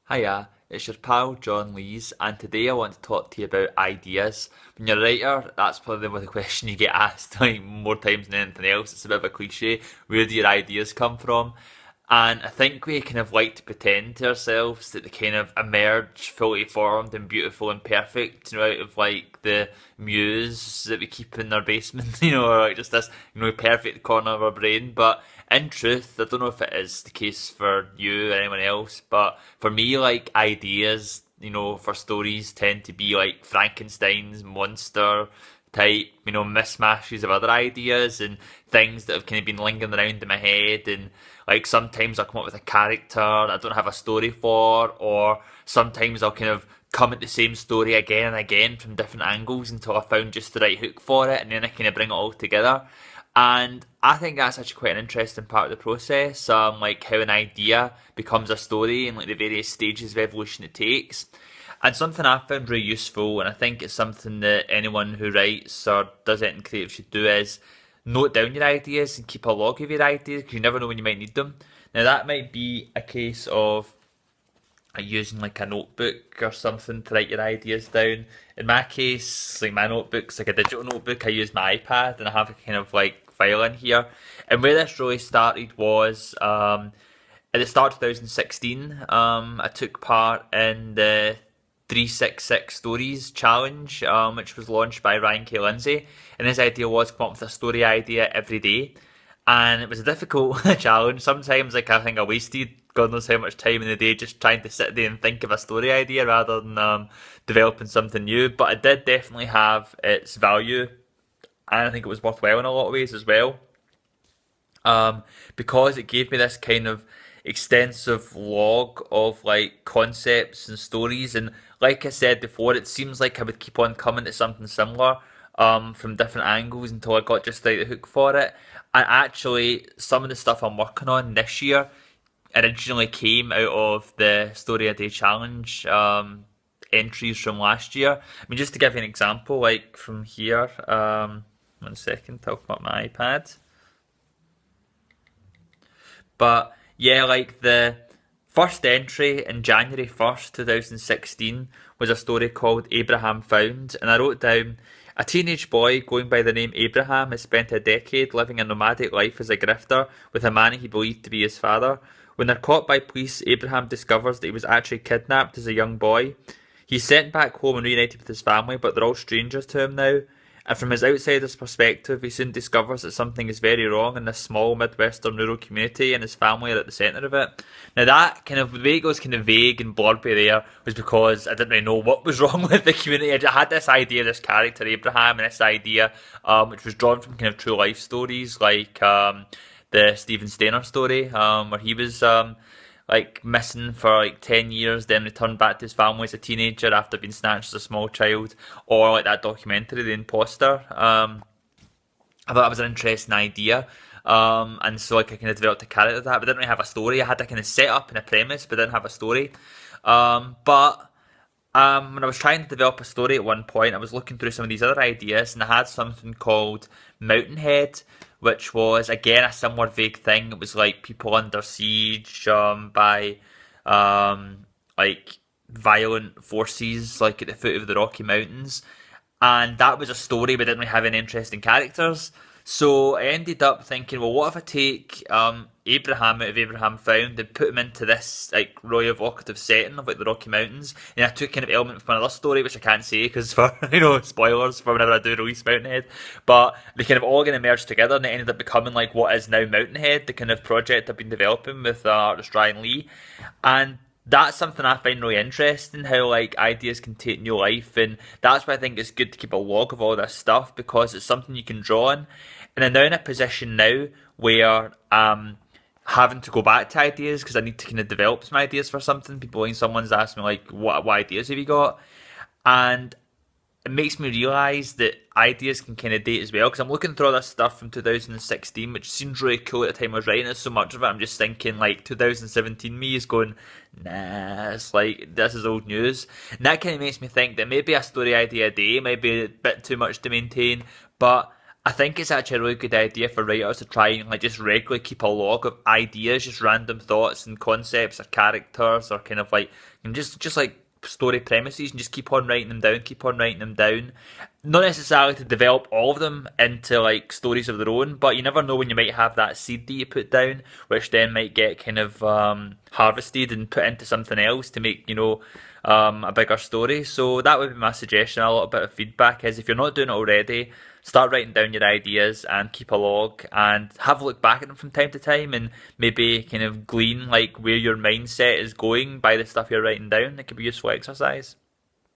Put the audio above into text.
Hiya, it's your pal John Lees, and today I want to talk to you about ideas. When you're a writer, that's probably the question you get asked like more times than anything else. It's a bit of a cliche. Where do your ideas come from? And I think we kind of like to pretend to ourselves that they kind of emerge fully formed and beautiful and perfect, out of like the muse that we keep in our basement, or like just this, perfect corner of our brain. But in truth, I don't know if it is the case for you or anyone else, but for me, like ideas, for stories tend to be like Frankenstein's monster type, mismatches of other ideas and things that have kind of been lingering around in my head. And like sometimes I'll come up with a character I don't have a story for, or sometimes I'll kind of come at the same story again and again from different angles until I found just the right hook for it, and then I kind of bring it all together. And I think that's actually quite an interesting part of the process, like how an idea becomes a story and like the various stages of evolution it takes. And something I found really useful, and I think it's something that anyone who writes or does anything creative should do, is note down your ideas and keep a log of your ideas because you never know when you might need them. Now that might be a case of using like a notebook or something to write your ideas down. In my case, like my notebook's like a digital notebook. I use my iPad and I have a kind of like file in here. And where this really started was at the start of 2016. I took part in the 366 Stories Challenge, which was launched by Ryan K. Lindsay. And his idea was to come up with a story idea every day. And it was a difficult challenge. Sometimes, like, I think I wasted God knows how much time in the day just trying to sit there and think of a story idea rather than developing something new. But it did definitely have its value, and I think it was worthwhile in a lot of ways as well, because it gave me this kind of extensive log of like concepts and stories. And like I said before, it seems like I would keep on coming to something similar from different angles until I got just the right hook for it. And actually, some of the stuff I'm working on this year originally came out of the Story a Day Challenge entries from last year. I mean, just to give you an example, like from here, 1 second, I'll come up my iPad. But yeah, like the first entry in January 1st, 2016 was a story called Abraham Found, and I wrote down a teenage boy going by the name Abraham has spent a decade living a nomadic life as a grifter with a man he believed to be his father. When they're caught by police, Abraham discovers that he was actually kidnapped as a young boy. He's sent back home and reunited with his family, but they're all strangers to him now. And from his outsider's perspective, he soon discovers that something is very wrong in this small Midwestern rural community, and his family are at the centre of it. Now, that kind of, the way it goes kind of vague and blurby there was because I didn't really know what was wrong with the community. I had this idea, this character, Abraham, and this idea, which was drawn from kind of true life stories, like the Stephen Stainer story, where he was like missing for like 10 years, then returned back to his family as a teenager after being snatched as a small child, or like that documentary, The Imposter. I thought that was an interesting idea. And so like I kind of developed a character of that, but didn't really have a story. I had a kind of setup and a premise, but didn't have a story. But when I was trying to develop a story at one point, I was looking through some of these other ideas, and I had something called Mountainhead, which was again a similar vague thing. It was like people under siege by like violent forces, like at the foot of the Rocky Mountains, and that was a story, but didn't really have any interesting characters. So I ended up thinking, well, what if I take Abraham out of Abraham Found and put him into this like really evocative setting of like the Rocky Mountains, and I took kind of element from another story which I can't say because for spoilers for whenever I do release Mountainhead, but they kind of all going to merge together, and it ended up becoming like what is now Mountainhead, the kind of project I've been developing with artist Ryan Lee. And that's something I find really interesting, how like ideas can take new life, and that's why I think it's good to keep a log of all this stuff because it's something you can draw on. And I'm now in a position now where having to go back to ideas because I need to kind of develop some ideas for something. People, when someone's asked me like, what ideas have you got? And it makes me realise that ideas can kind of date as well because I'm looking through all this stuff from 2016, which seems really cool at the time I was writing it. So much of it, I'm just thinking like 2017 me is going, nah, it's like this is old news. And that kind of makes me think that maybe a story idea a day might be a bit too much to maintain, but I think it's actually a really good idea for writers to try and like just regularly keep a log of ideas, just random thoughts and concepts or characters or kind of like and just like story premises and just keep on writing them down, keep on writing them down. Not necessarily to develop all of them into like stories of their own, but you never know when you might have that seed that you put down, which then might get kind of harvested and put into something else to make, a bigger story. So that would be my suggestion. A little bit of feedback is if you're not doing it already, start writing down your ideas and keep a log and have a look back at them from time to time and maybe kind of glean like where your mindset is going by the stuff you're writing down. It could be a useful exercise.